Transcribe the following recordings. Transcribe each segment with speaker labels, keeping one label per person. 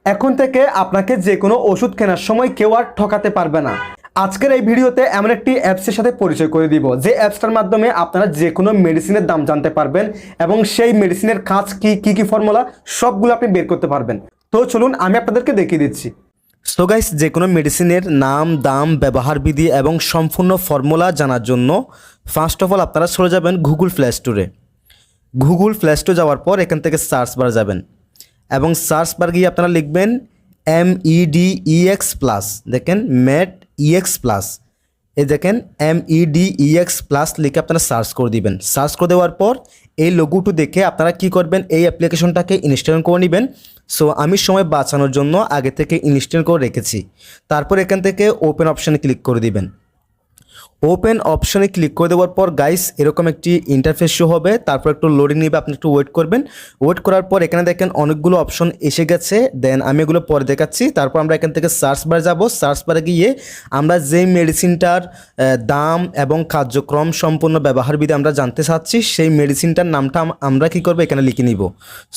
Speaker 1: এখন থেকে আপনাকে যে কোনো ওষুধ কেনার সময় কেউ আর ঠকাতে পারবে না। আজকের এই ভিডিওতে এমন একটি অ্যাপসের সাথে পরিচয় করে দিব, যে অ্যাপসটার মাধ্যমে আপনারা যে কোনো মেডিসিনের দাম জানতে পারবেন এবং সেই মেডিসিনের কাজ কি ফর্মুলা সবগুলো আপনি বের করতে পারবেন। তো চলুন আমি আপনাদেরকে দেখিয়ে দিচ্ছি। সো গাইস, যে কোনো মেডিসিনের নাম, দাম, ব্যবহার বিধি এবং সম্পূর্ণ ফর্মুলা জানার জন্য ফার্স্ট অফ অল আপনারা চলে যাবেন গুগল প্লে স্টোরে। গুগল প্লে স্টোরে যাওয়ার পর এখান থেকে সার্চ বার যাবেন এবং সার্চ বার গিয়ে আপনারা লিখবেন MEDEX প্লাস। দেখেন মেড ইএক্স প্লাস, এই দেখেন MEDEX প্লাস লিখে আপনারা সার্চ করে দিবেন। সার্চ করে দেওয়ার পর এই লোগোটি দেখে আপনারা কি করবেন, এই অ্যাপ্লিকেশনটাকে ইনস্টল করে নেবেন। সো আমি সময় বাঁচানোর জন্য আগে থেকে ইনস্টল করে রেখেছি। তারপর এখান থেকে ওপেন অপশানে ক্লিক করে দিবেন। ওপেন অপশনে ক্লিক করে দেওয়ার পর গাইস এরকম একটি ইন্টারফেস শো হবে। তারপর একটু লোডিং নেবে, আপনি একটু ওয়েট করবেন। ওয়েট করার পর এখানে দেখেন অনেকগুলো অপশন এসে গেছে, দেন আমি এগুলো পরে দেখাচ্ছি। তারপর আমরা এখান থেকে সার্চ বার যাব। সার্চ বারে গিয়ে আমরা যেই মেডিসিনটার দাম এবং কার্যক্রম সম্পূর্ণ ব্যবহারবিধি আমরা জানতে চাচ্ছি, সেই মেডিসিনটার নামটা আমরা কী করবো এখানে লিখে নিব।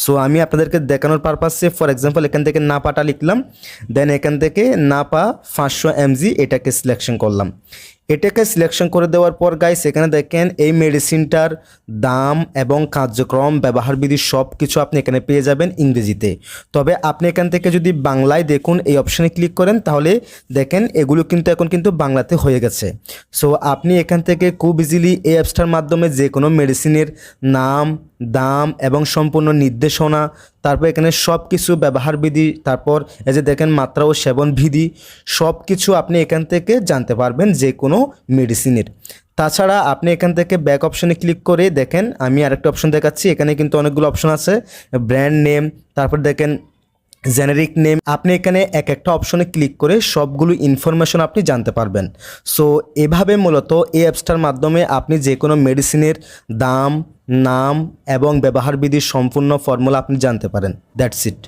Speaker 1: সো আমি আপনাদেরকে দেখানোর পারপাসে ফর এক্সাম্পল এখান থেকে নাপাটা লিখলাম, দেন এখান থেকে নাপা 500 mg এটাকে সিলেকশন করলাম। এটাকে সিলেকশন করে দেওয়ার পর গাইস এখানে দেখেন এই মেডিসিনটার দাম এবং কার্যক্রম ব্যবহারবিধি সব কিছু আপনি এখানে পেয়ে যাবেন ইংরেজিতে। তবে আপনি এখান থেকে যদি বাংলায় দেখুন এই অপশানে ক্লিক করেন, তাহলে দেখেন এগুলো কিন্তু এখন কিন্তু বাংলাতে হয়ে গেছে। সো আপনি এখান থেকে খুব ইজিলি এই অ্যাপসটার মাধ্যমে যে কোনো মেডিসিনের নাম, দাম এবং সম্পূর্ণ নির্দেশনা, তারপর এখানে সব কিছু ব্যবহারবিধি, তারপর এই যে দেখেন মাত্রা ও সেবন বিধি, সব কিছু আপনি এখান থেকে জানতে পারবেন যে কোনো মেডিসিনের। তাছাড়া আপনি এখান থেকে ব্যাক অপশনে ক্লিক করে দেখেন আমি আরেকটা অপশন দেখাচ্ছি। এখানে কিন্তু অনেকগুলো অপশন আছে, ব্র্যান্ড নেম, তারপর দেখেন জেনারিক নেম। আপনি এখানে এক একটা অপশনে ক্লিক করে সবগুলো ইনফরমেশন আপনি জানতে পারবেন। সো এভাবে মূলত এই অ্যাপসটার মাধ্যমে আপনি যে কোনো মেডিসিনের দাম, নাম এবং ব্যবহারবিধির সম্পূর্ণ ফর্মুলা আপনি জানতে পারেন। That's it.